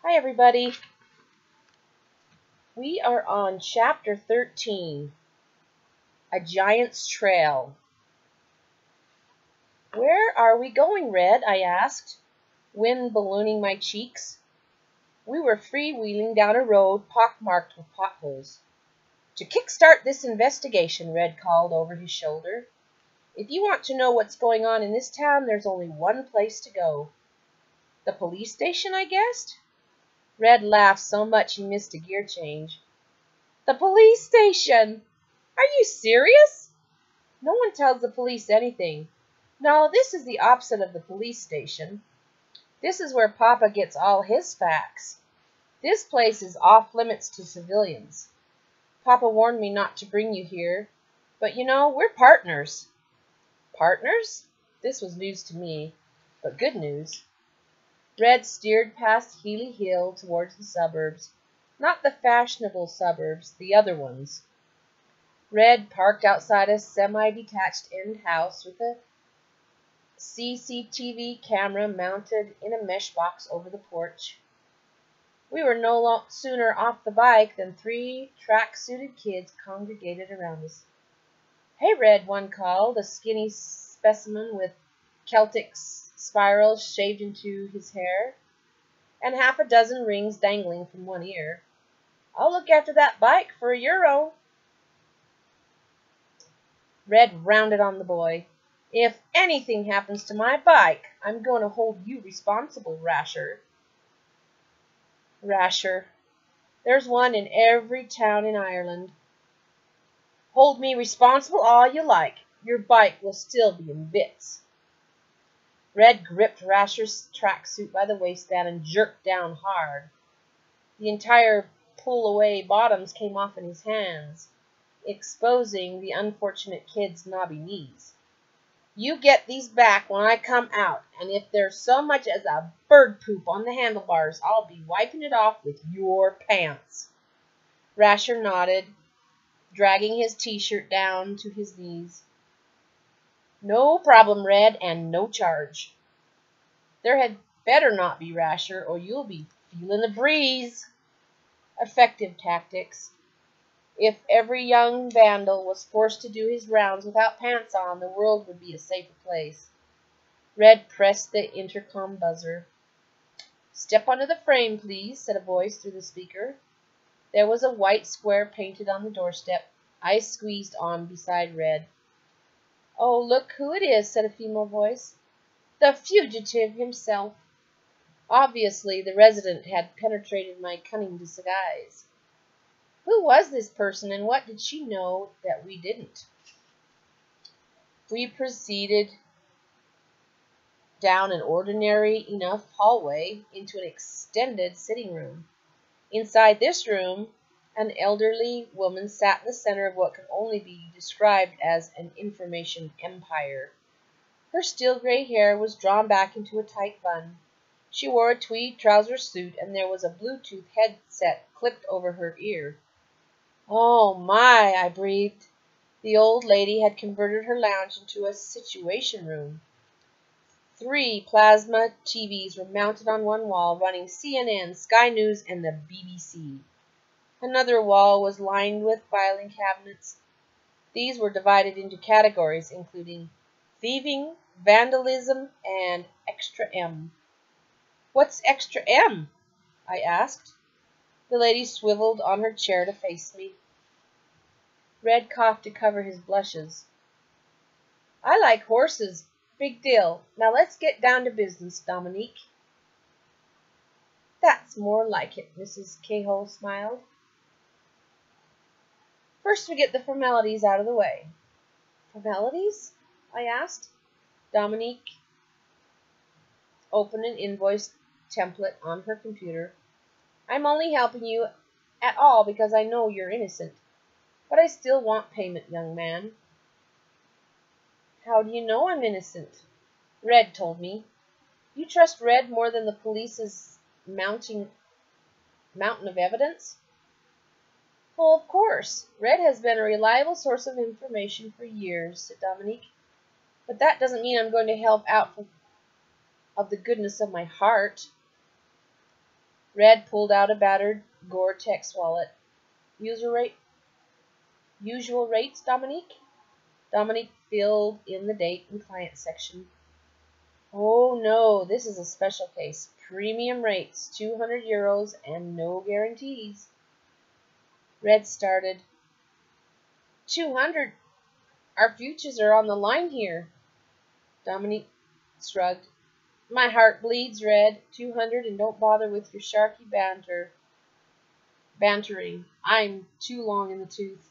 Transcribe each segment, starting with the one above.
Hi everybody. We are on chapter 13, A Giant's Trail. Where are we going, Red? I asked, wind ballooning my cheeks. We were freewheeling down a road pockmarked with potholes. To kickstart this investigation, Red called over his shoulder. If you want to know what's going on in this town, there's only one place to go. The police station, I guessed? Red laughed so much he missed a gear change. The police station! Are you serious? No one tells the police anything. No, this is the opposite of the police station. This is where Papa gets all his facts. This place is off limits to civilians. Papa warned me not to bring you here, but you know, we're partners. Partners? This was news to me, but good news. Red steered past Healy Hill towards the suburbs. Not the fashionable suburbs, the other ones. Red parked outside a semi-detached end house with a CCTV camera mounted in a mesh box over the porch. We were no sooner off the bike than 3 track-suited kids congregated around us. Hey, Red, one called, a skinny specimen with Celtic spirals shaved into his hair, and half a dozen rings dangling from one ear. I'll look after that bike for €1. Red rounded on the boy. If anything happens to my bike, I'm going to hold you responsible, Rasher. Rasher. There's one in every town in Ireland. Hold me responsible all you like. Your bike will still be in bits. Red gripped Rasher's tracksuit by the waistband and jerked down hard. The entire pull-away bottoms came off in his hands, exposing the unfortunate kid's knobby knees. You get these back when I come out, and if there's so much as a bird poop on the handlebars, I'll be wiping it off with your pants. Rasher nodded, dragging his t-shirt down to his knees. No problem, Red, and no charge. There had better not be, Rasher, or you'll be feeling the breeze. Effective tactics. If every young vandal was forced to do his rounds without pants on, the world would be a safer place. Red pressed the intercom buzzer. Step onto the frame, please, said a voice through the speaker. There was a white square painted on the doorstep. I squeezed on beside Red. Oh, look who it is, said a female voice. The fugitive himself. Obviously, the resident had penetrated my cunning disguise. Who was this person, and what did she know that we didn't? We proceeded down an ordinary enough hallway into an extended sitting room. Inside this room, an elderly woman sat in the center of what could only be described as an information empire. Her steel gray hair was drawn back into a tight bun. She wore a tweed trouser suit, and there was a Bluetooth headset clipped over her ear. Oh, my, I breathed. The old lady had converted her lounge into a situation room. 3 plasma TVs were mounted on one wall, running CNN, Sky News, and the BBC. Another wall was lined with filing cabinets. These were divided into categories, including thieving, vandalism, and Extra M. What's Extra M? I asked. The lady swiveled on her chair to face me. Red coughed to cover his blushes. I like horses. Big deal. Now let's get down to business, Dominique. That's more like it, Mrs. Cahill smiled. First we get the formalities out of the way. Formalities? I asked. Dominique opened an invoice template on her computer. I'm only helping you at all because I know you're innocent. But I still want payment, young man. How do you know I'm innocent? Red told me. You trust Red more than the police's mountain of evidence? Well, of course. Red has been a reliable source of information for years, said Dominique. But that doesn't mean I'm going to help out of the goodness of my heart. Red pulled out a battered Gore-Tex wallet. Usual rates, Dominique? Dominique filled in the date and client section. Oh no, this is a special case. Premium rates, €200 and no guarantees. Red started. 200? Our futures are on the line here. Dominique shrugged. My heart bleeds, Red. 200 and don't bother with your sharky bantering. I'm too long in the tooth.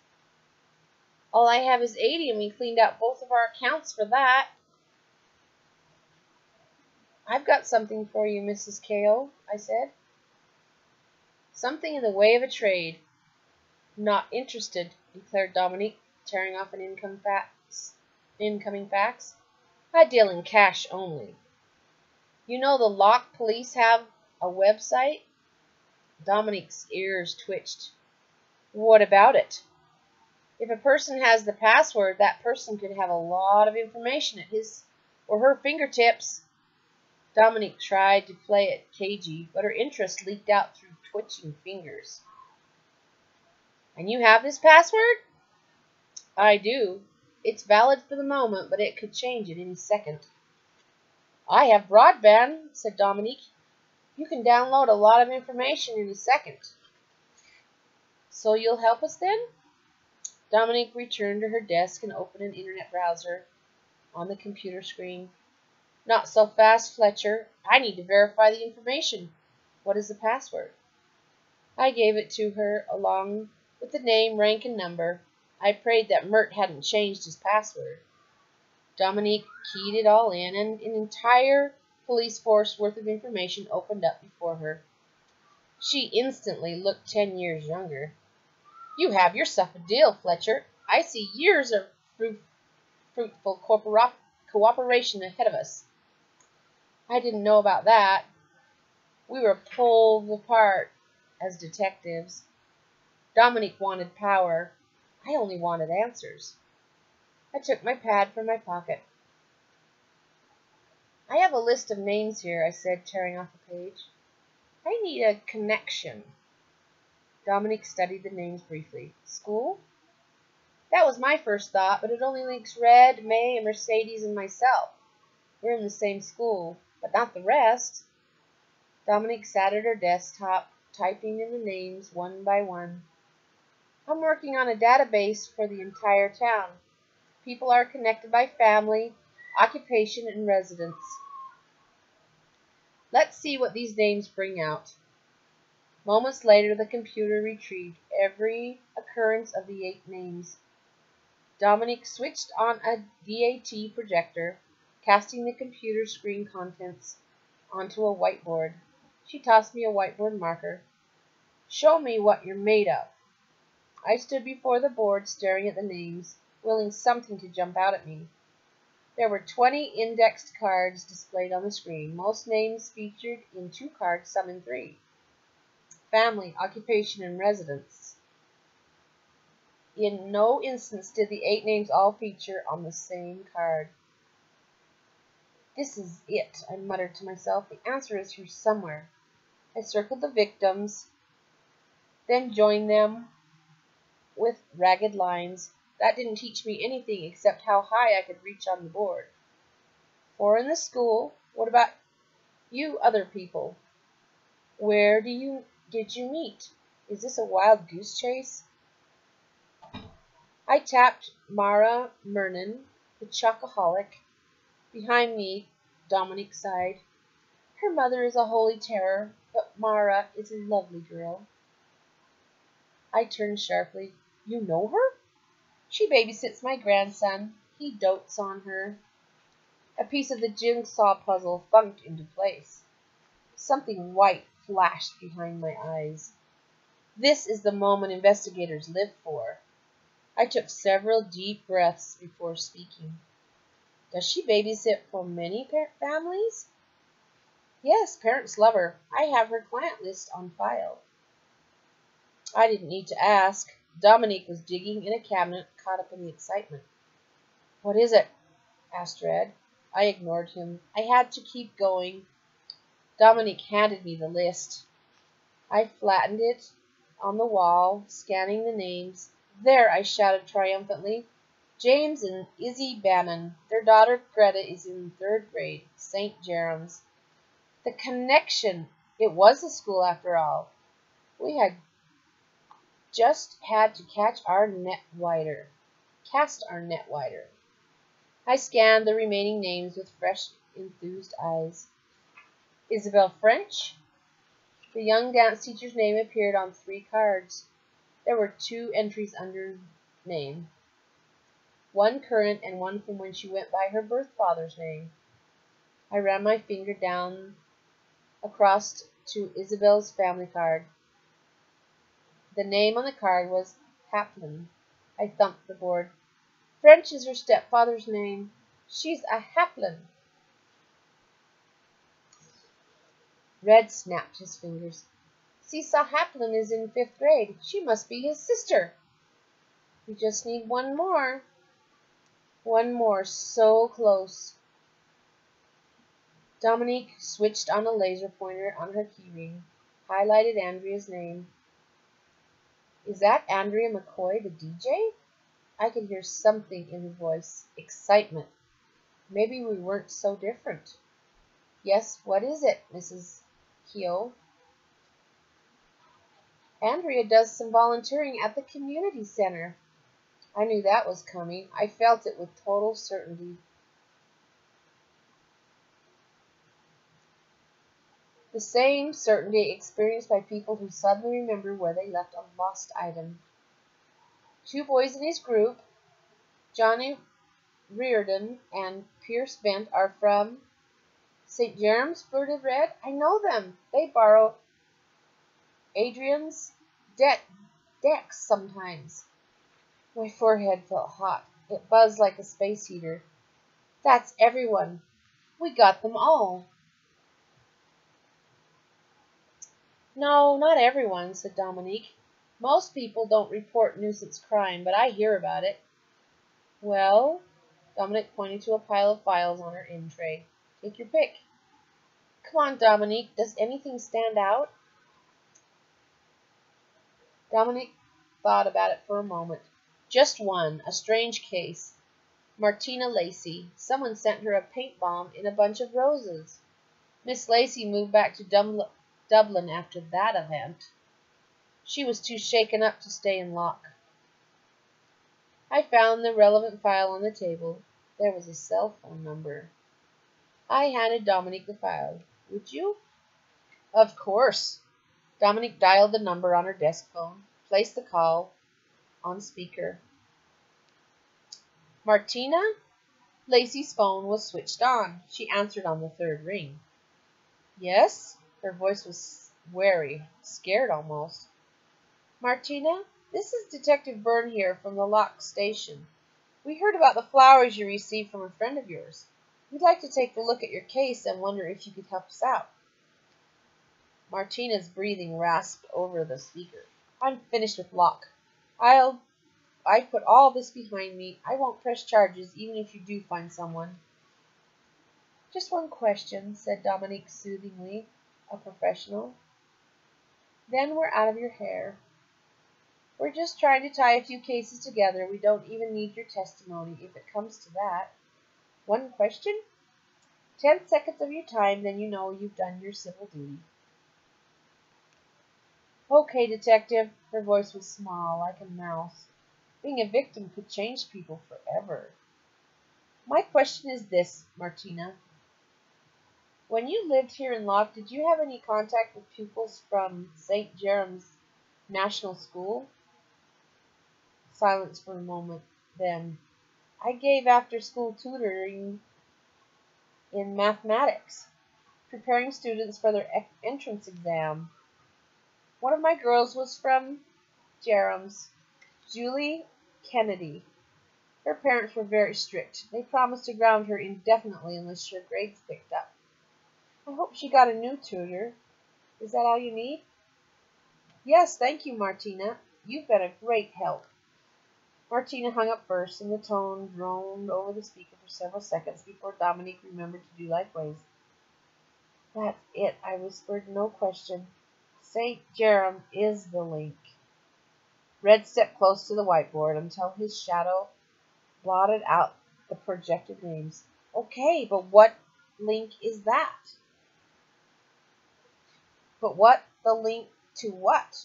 All I have is 80 and we cleaned out both of our accounts for that. I've got something for you, Mrs. Kale, I said. Something in the way of a trade. Not interested, declared Dominique, tearing off an incoming fax. I deal in cash only. You know the lock police have a website? Dominique's ears twitched. What about it? If a person has the password, that person could have a lot of information at his or her fingertips. Dominique tried to play it cagey, but her interest leaked out through twitching fingers. And you have this password? I do. It's valid for the moment, but it could change at any second. I have broadband, said Dominique. You can download a lot of information in a second. So you'll help us then? Dominique returned to her desk and opened an internet browser on the computer screen. Not so fast, Fletcher. I need to verify the information. What is the password? I gave it to her along with the name, rank, and number. I prayed that Mert hadn't changed his password. Dominique keyed it all in, and an entire police force worth of information opened up before her. She instantly looked 10 years younger. You have yourself a deal, Fletcher. I see years of fruitful cooperation ahead of us. I didn't know about that. We were pulled apart as detectives. Dominique wanted power. I only wanted answers. I took my pad from my pocket. I have a list of names here, I said, tearing off a page. I need a connection. Dominique studied the names briefly. School? That was my first thought, but it only links Red, May, and Mercedes and myself. We're in the same school, but not the rest. Dominique sat at her desktop, typing in the names one by one. I'm working on a database for the entire town. People are connected by family, occupation, and residence. Let's see what these names bring out. Moments later, the computer retrieved every occurrence of the 8 names. Dominique switched on a DAT projector, casting the computer screen contents onto a whiteboard. She tossed me a whiteboard marker. Show me what you're made of. I stood before the board, staring at the names, willing something to jump out at me. There were 20 indexed cards displayed on the screen, most names featured in 2 cards, some in 3. Family, occupation, and residence. In no instance did the 8 names all feature on the same card. This is it, I muttered to myself. The answer is here somewhere. I circled the victims, then joined them with ragged lines. That didn't teach me anything except how high I could reach on the board. 4 in the school. What about you other people? Where did you meet? Is this a wild goose chase? I tapped Mara Mernon, the chocoholic. Behind me, Dominique sighed. Her mother is a holy terror, but Mara is a lovely girl. I turned sharply. You know her? She babysits my grandson. He dotes on her. A piece of the jigsaw puzzle thunked into place. Something white flashed behind my eyes. This is the moment investigators live for. I took several deep breaths before speaking. Does she babysit for many families? Yes, parents love her. I have her client list on file. I didn't need to ask. Dominique was digging in a cabinet, caught up in the excitement. What is it? Asked Red. I ignored him. I had to keep going. Dominique handed me the list. I flattened it on the wall, scanning the names. There, I shouted triumphantly. James and Izzy Bannon. Their daughter Greta is in third grade, St. Jerem's. The connection! It was a school after all. We had just had to cast our net wider. I scanned the remaining names with fresh, enthused eyes. Isabel French? The young dance teacher's name appeared on 3 cards. There were 2 entries under name. One current and one from when she went by her birth father's name. I ran my finger down across to Isabel's family card. The name on the card was Haplin. I thumped the board. French is her stepfather's name. She's a Haplin. Red snapped his fingers. Seesaw Haplin is in 5th grade. She must be his sister. We just need one more. One more, so close. Dominique switched on a laser pointer on her keyring, highlighted Andrea's name. Is that Andrea McCoy, the DJ? I could hear something in his voice. Excitement. Maybe we weren't so different. Yes, what is it, Mrs. Keogh? Andrea does some volunteering at the community center. I knew that was coming. I felt it with total certainty. The same certainty experienced by people who suddenly remember where they left a lost item. 2 boys in his group, Johnny Reardon and Pierce Bent, are from St. Jerem's, blurted Red. I know them. They borrow Adrian's decks sometimes. My forehead felt hot. It buzzed like a space heater. That's everyone. We got them all. No, not everyone, said Dominique. Most people don't report nuisance crime, but I hear about it. Well, Dominique pointed to a pile of files on her in tray. Take your pick. Come on, Dominique. Does anything stand out? Dominique thought about it for a moment. Just one, a strange case. Martina Lacey. Someone sent her a paint bomb in a bunch of roses. Miss Lacey moved back to Dublin after that event. She was too shaken up to stay in Loch. I found the relevant file on the table. There was a cell phone number. I handed Dominique the file. Would you? Of course. Dominique dialed the number on her desk phone, placed the call on speaker. Martina? Lacey's phone was switched on. She answered on the 3rd ring. Yes? Her voice was wary, scared almost. Martina, this is Detective Byrne here from the Loch station. We heard about the flowers you received from a friend of yours. We'd like to take a look at your case and wonder if you could help us out. Martina's breathing rasped over the speaker. I'm finished with Loch. I put all this behind me. I won't press charges, even if you do find someone. Just one question, said Dominique soothingly, a professional. Then we're out of your hair. We're just trying to tie a few cases together. We don't even need your testimony, if it comes to that. One question? 10 seconds of your time, then you know you've done your civil duty. Okay, Detective. Her voice was small, like a mouse. Being a victim could change people forever. My question is this, Martina. When you lived here in Loch, did you have any contact with pupils from St. Jerem's National School? Silence for a moment. Then, I gave after-school tutoring in mathematics, preparing students for their entrance exam. One of my girls was from Jerem's, Julie Kennedy. Her parents were very strict. They promised to ground her indefinitely unless her grades picked up. I hope she got a new tutor. Is that all you need? Yes, thank you, Martina. You've been a great help. Martina hung up first, and the tone droned over the speaker for several seconds before Dominique remembered to do likewise. That's it, I whispered. No question. St. Jerome is the link. Red stepped close to the whiteboard until his shadow blotted out the projected names. Okay, but what link is that? But what the link to what?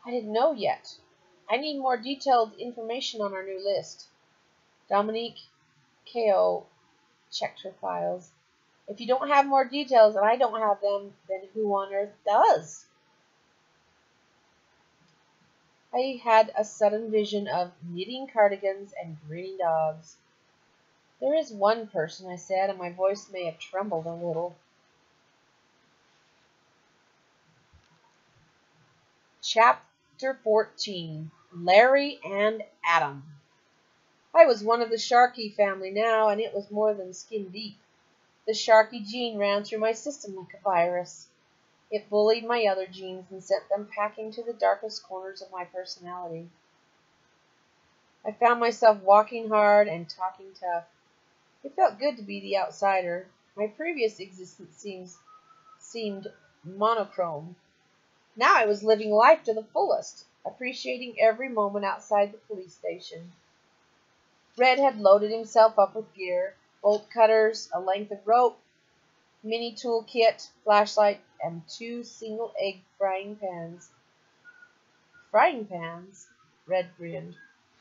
I didn't know yet. I need more detailed information on our new list. Dominique Ko checked her files. If you don't have more details and I don't have them, then who on earth does? I had a sudden vision of knitting cardigans and grinning dogs. There is one person, I said, and my voice may have trembled a little. Chapter 14. Larry and Adam. I was one of the Sharkey family now, and it was more than skin deep. The Sharkey gene ran through my system like a virus. It bullied my other genes and sent them packing to the darkest corners of my personality. I found myself walking hard and talking tough. It felt good to be the outsider. My previous existence seemed monochrome. Now I was living life to the fullest, appreciating every moment outside the police station. Red had loaded himself up with gear, bolt cutters, a length of rope, mini tool kit, flashlight, and 2 single-egg frying pans. Frying pans? Red grinned,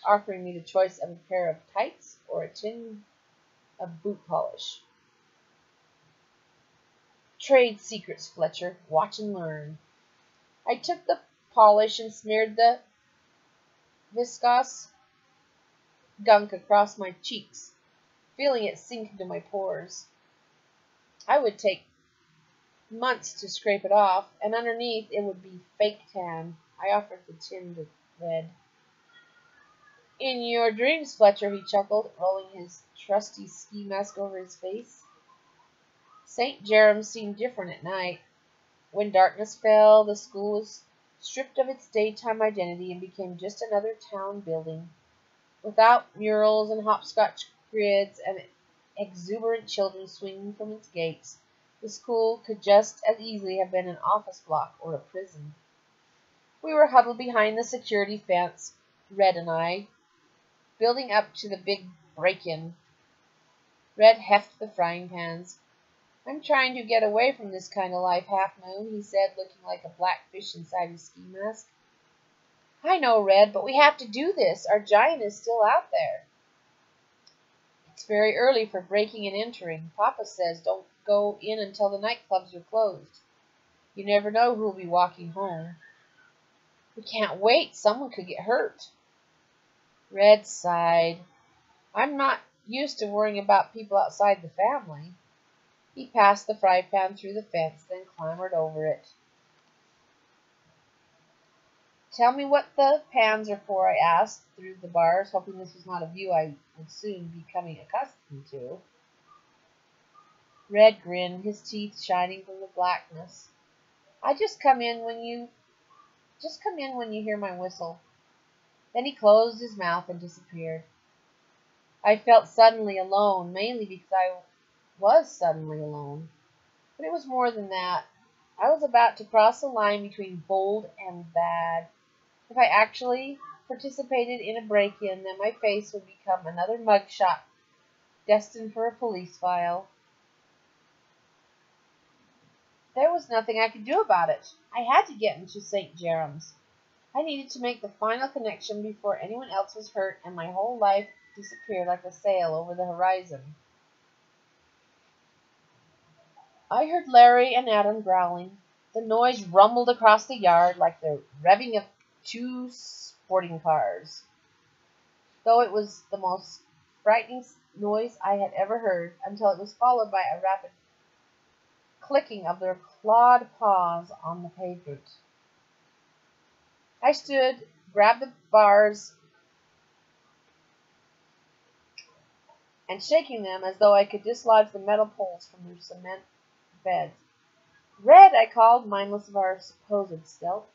offering me the choice of a pair of tights or a tin of boot polish. Trade secrets, Fletcher. Watch and learn. I took the polish and smeared the viscous gunk across my cheeks, feeling it sink into my pores. I would take months to scrape it off, and underneath it would be fake tan. I offered the tin to Red. In your dreams, Fletcher, he chuckled, rolling his trusty ski mask over his face. St. Jerome seemed different at night. When darkness fell, the school was stripped of its daytime identity and became just another town building. Without murals and hopscotch grids and exuberant children swinging from its gates, the school could just as easily have been an office block or a prison. We were huddled behind the security fence, Red and I, building up to the big break-in. Red hefted the frying pans. I'm trying to get away from this kind of life, Half Moon, he said, looking like a black fish inside his ski mask. I know, Red, but we have to do this. Our giant is still out there. It's very early for breaking and entering. Papa says don't go in until the nightclubs are closed. You never know who'll be walking home. We can't wait. Someone could get hurt. Red sighed. I'm not used to worrying about people outside the family. He passed the fry pan through the fence, then clambered over it. Tell me what the pans are for, I asked through the bars, hoping this was not a view I would soon be becoming accustomed to. Red grinned, his teeth shining from the blackness. I just come in when you hear my whistle. Then he closed his mouth and disappeared. I felt suddenly alone, mainly because I was suddenly alone. But it was more than that. I was about to cross a line between bold and bad. If I actually participated in a break-in, then my face would become another mugshot, destined for a police file. There was nothing I could do about it. I had to get into St. Jerome's. I needed to make the final connection before anyone else was hurt and my whole life disappeared like a sail over the horizon. I heard Larry and Adam growling. The noise rumbled across the yard like the revving of 2 sporting cars. Though it was the most frightening noise I had ever heard, until it was followed by a rapid clicking of their clawed paws on the pavement. I stood, grabbed the bars, and shaking them as though I could dislodge the metal poles from their cement beds. Red, I called, mindless of our supposed stealth.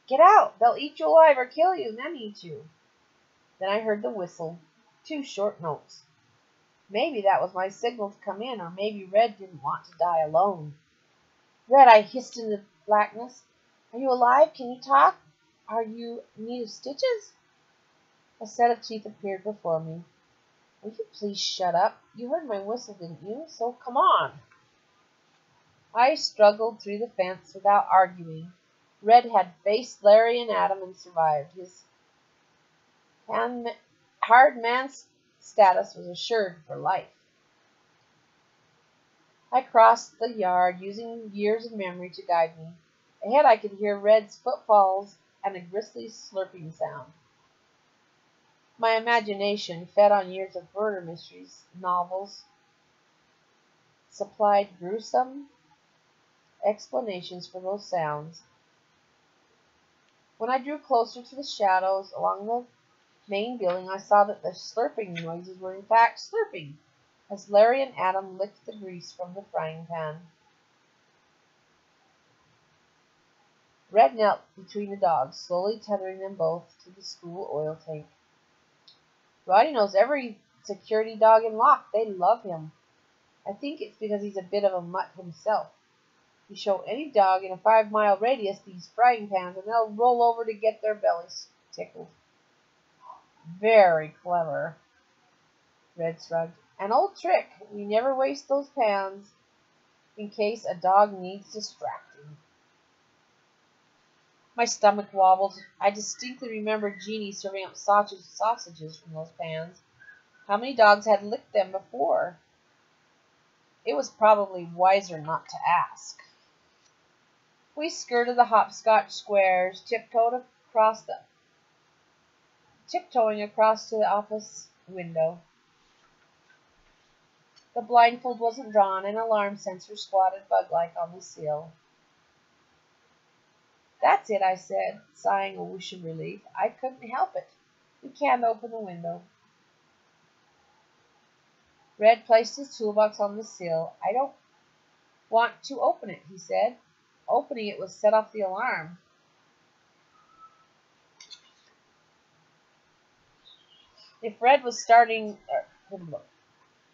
Get out! They'll eat you alive or kill you and then eat you. Then I heard the whistle. 2 short notes. Maybe that was my signal to come in, or maybe Red didn't want to die alone. Red, I hissed in the blackness. Are you alive? Can you talk? Are you in need of stitches? A set of teeth appeared before me. Will you please shut up? You heard my whistle, didn't you? So come on. I struggled through the fence without arguing. Red had faced Larry and Adam and survived. His hard man's status was assured for life. I crossed the yard, using years of memory to guide me. Ahead I could hear Red's footfalls and a grisly slurping sound. My imagination, fed on years of murder mysteries novels, supplied gruesome explanations for those sounds. When I drew closer to the shadows along the main building, I saw that the slurping noises were in fact slurping, as Larry and Adam licked the grease from the frying pan. Red knelt between the dogs, slowly tethering them both to the school oil tank. Roddy knows every security dog in Lock. They love him. I think it's because he's a bit of a mutt himself. You show any dog in a 5-mile radius these frying pans, and they'll roll over to get their bellies tickled. Very clever, Red shrugged. An old trick. We never waste those pans in case a dog needs distracting. My stomach wobbled. I distinctly remembered Jeanie serving up sausages from those pans. How many dogs had licked them before? It was probably wiser not to ask. We skirted the hopscotch squares, tiptoeing across to the office window. The blindfold wasn't drawn, and an alarm sensor squatted bug-like on the sill. That's it, I said, sighing a whoosh of relief. I couldn't help it. We can't open the window. Red placed his toolbox on the sill. I don't want to open it, he said. Opening it would set off the alarm. If Red was stating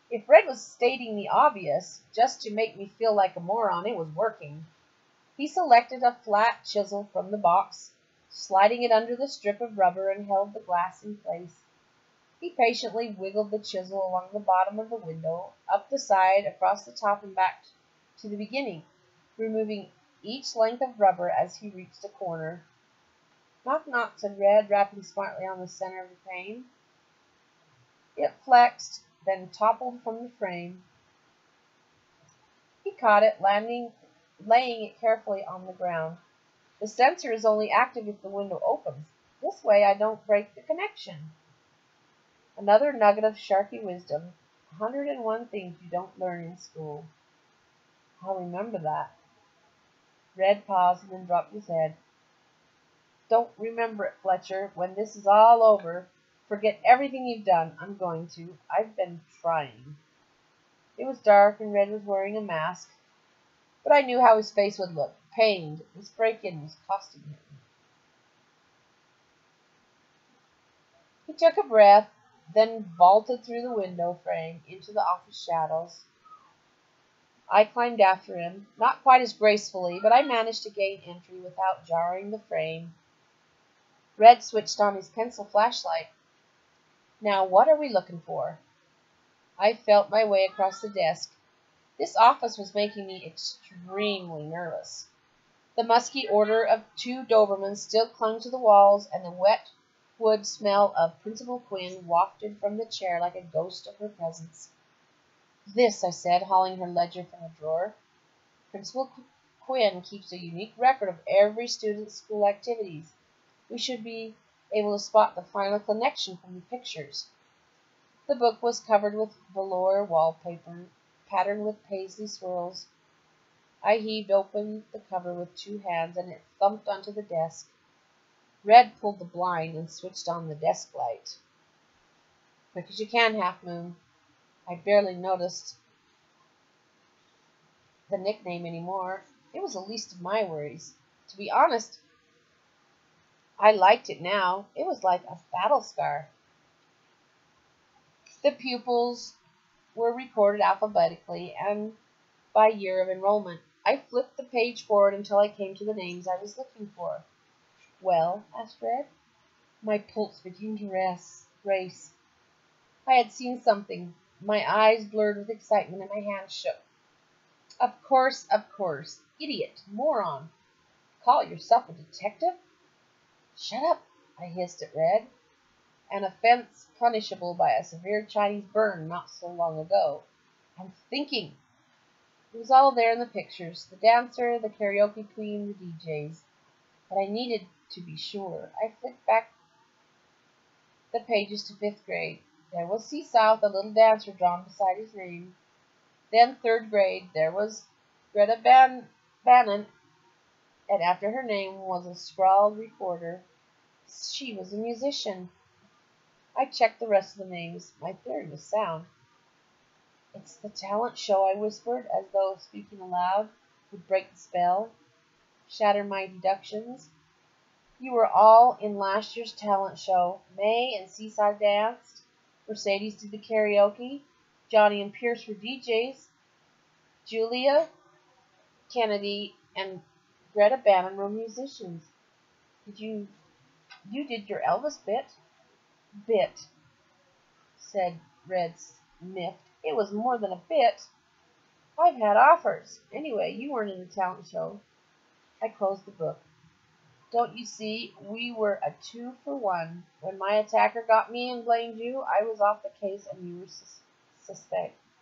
the obvious, just to make me feel like a moron, it was working. He selected a flat chisel from the box, sliding it under the strip of rubber, and held the glass in place. He patiently wiggled the chisel along the bottom of the window, up the side, across the top, and back to the beginning, removing each length of rubber as he reached a corner. Knock, knock, said Red, rapping smartly on the center of the pane. It flexed, then toppled from the frame. He caught it, laying it carefully on the ground. The sensor is only active if the window opens. This way I don't break the connection. Another nugget of Sharky wisdom. 101 things you don't learn in school. I'll remember that. Red paused and then dropped his head. Don't remember it, Fletcher. When this is all over, forget everything you've done. I'm going to. I've been trying. It was dark and Red was wearing a mask, but I knew how his face would look. Pained. This break-in was costing him. He took a breath, then vaulted through the window frame into the office shadows. I climbed after him, not quite as gracefully, but I managed to gain entry without jarring the frame. Red switched on his pencil flashlight. Now, what are we looking for? I felt my way across the desk. This office was making me extremely nervous. The musky odor of 2 Dobermans still clung to the walls, and the wet wood smell of Principal Quinn wafted from the chair like a ghost of her presence. This, I said, hauling her ledger from a drawer. Principal Quinn keeps a unique record of every student's school activities. We should be able to spot the final connection from the pictures. The book was covered with velour wallpaper, patterned with paisley swirls. I heaved open the cover with 2 hands, and it thumped onto the desk. Red pulled the blind and switched on the desk light. Quick as you can, Half Moon. I barely noticed the nickname anymore. It was the least of my worries. To be honest, I liked it now. It was like a battle scar. The pupils were recorded alphabetically and by year of enrollment. I flipped the page forward until I came to the names I was looking for. Well, asked Red. My pulse began to race. I had seen something. My eyes blurred with excitement and my hands shook. Of course, of course. Idiot, moron. Call yourself a detective? Shut up, I hissed at Red. An offense punishable by a severe Chinese burn not so long ago. I'm thinking. It was all there in the pictures, the dancer, the karaoke queen, the DJs. But I needed to be sure. I flicked back the pages to 5th grade. There was Seesaw with a little dancer drawn beside his name. Then 3rd grade, there was Greta Bannon, and after her name was a scrawled recorder. She was a musician. I checked the rest of the names. My theory was sound. It's the talent show, I whispered, as though speaking aloud would break the spell, shatter my deductions. You were all in last year's talent show. May and Seaside danced. Mercedes did the karaoke. Johnny and Pierce were DJs. Julia, Kennedy, and Greta Bannon were musicians. You did your Elvis bit? Bit, said Red, miffed. It was more than a bit. I've had offers. Anyway, you weren't in the talent show. I closed the book. Don't you see, we were a 2-for-1. When my attacker got me and blamed you, I was off the case and you were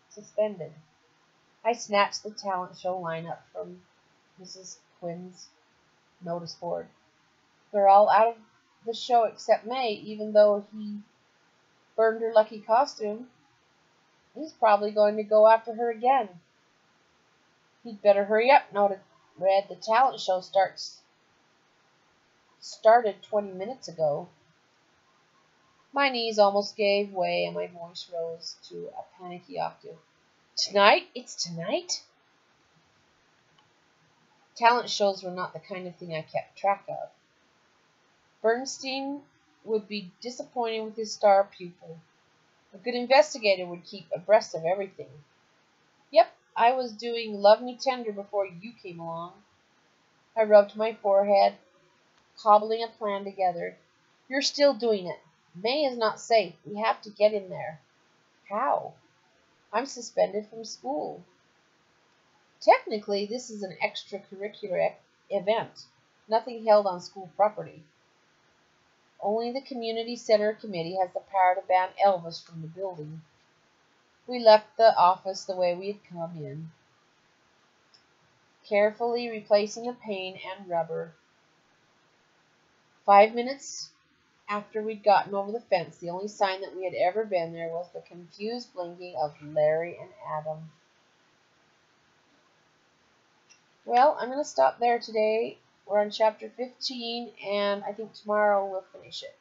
suspended. I snatched the talent show lineup from Mrs. Quinn's notice board. They're all out of the show except May, even though he burned her lucky costume. He's probably going to go after her again. He'd better hurry up, noted Red. The talent show started 20 minutes ago. My knees almost gave way and my voice rose to a panicky octave. Tonight? It's tonight? Talent shows were not the kind of thing I kept track of. Bernstein would be disappointed with his star pupil. A good investigator would keep abreast of everything. Yep, I was doing Love Me Tender before you came along. I rubbed my forehead, cobbling a plan together. You're still doing it. May is not safe. We have to get in there. How? I'm suspended from school. Technically, this is an extracurricular event, nothing held on school property. Only the community center committee has the power to ban Elvis from the building. We left the office the way we had come in, carefully replacing the pane and rubber. 5 minutes after we'd gotten over the fence, the only sign that we had ever been there was the confused blinking of Larry and Adam. Well, I'm going to stop there today. We're on chapter 15, and I think tomorrow we'll finish it.